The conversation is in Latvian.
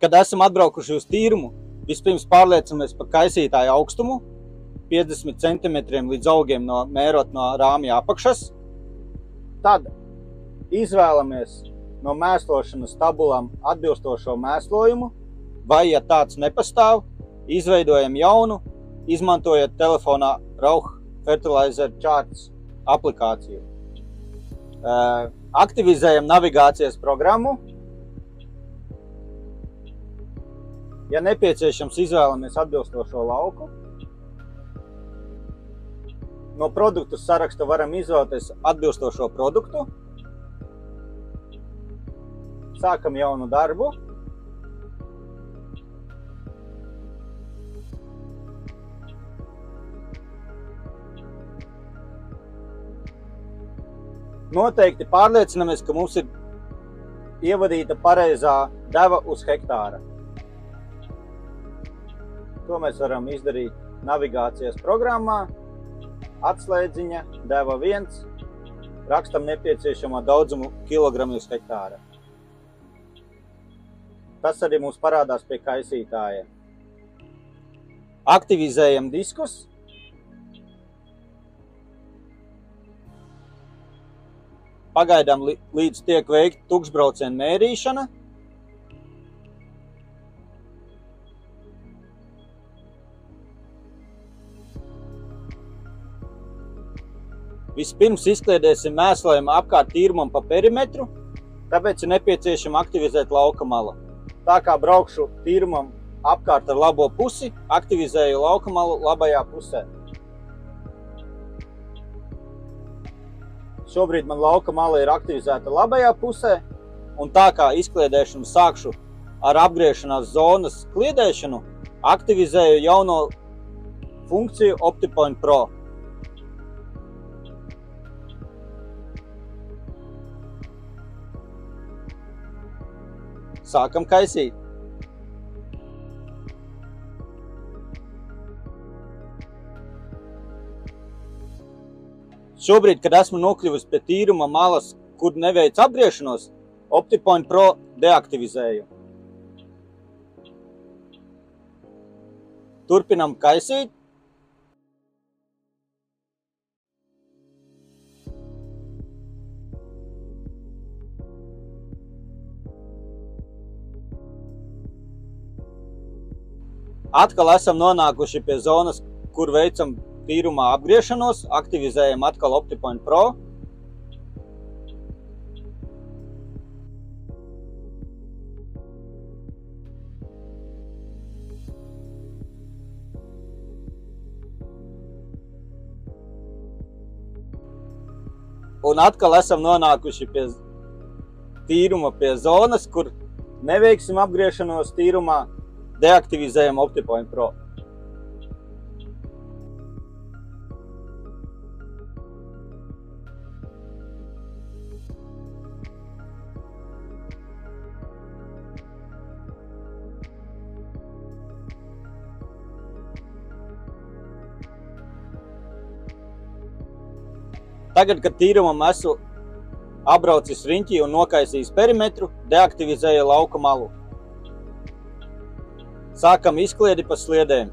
Kad esam atbraukuši uz tīrumu, vispirms pārliecinamies par kaisītāja augstumu, 50 cm līdz augiem mērot no rāmja apakšas. Tad izvēlamies no mēslošanas tabulām atbilstošo mēslojumu, vai, ja tāds nepastāv, izveidojam jaunu, izmantojot telefonā Rauch Fertilizer Charts aplikāciju. Aktivizējam navigācijas programmu. Ja nepieciešams, izvēlamies atbilstošo lauku. No produktu saraksta varam izvēlēties atbilstošo produktu. Sākam jaunu darbu. Noteikti pārliecinamies, ka mums ir ievadīta pareizā deva uz hektāra. To mēs varam izdarīt navigācijas programmā. Atslēdziņa, deva 1, rakstam nepieciešamo daudzumu kilogramu uz hektāra. Tas arī mums parādās pie kaisītāja. Aktivizējam diskus. Pagaidām līdz tiek veikta tukšbrauciena mērīšana. Vispirms izkliedēsim mēslojumu apkārt tīrumam pa perimetru, tāpēc ir nepieciešama aktivizēt lauka malu. Tā kā braukšu tīrumam apkārt ar labo pusi, aktivizēju lauka malu labajā pusē. Šobrīd man lauka mala ir aktivizēta labajā pusē, un tā kā izkliedēšanu sākšu ar apgriešanās zonas kliedēšanu, aktivizēju jauno funkciju OptiPoint Pro. Sākam kaisīt. Šobrīd, kad esmu nokļuvusi pie tīruma malas, kur neveic apgriešanos, OptiPoint Pro deaktivizēju. Turpinam kaisīt. Atkal esam nonākuši pie zonas, kur veicam tīrumā apgriešanos, aktivizējam atkal OptiPoint Pro. Un atkal esam nonākuši pie tīruma, pie zonas, kur neveiksim apgriešanos tīrumā, deaktivizējam OptiPoint Pro. Tagad, kad tīrumam esmu apbraucis riņķi un nokaisījis perimetru, deaktivizēju lauka malu. Sākam izkliedi pa sliedēm.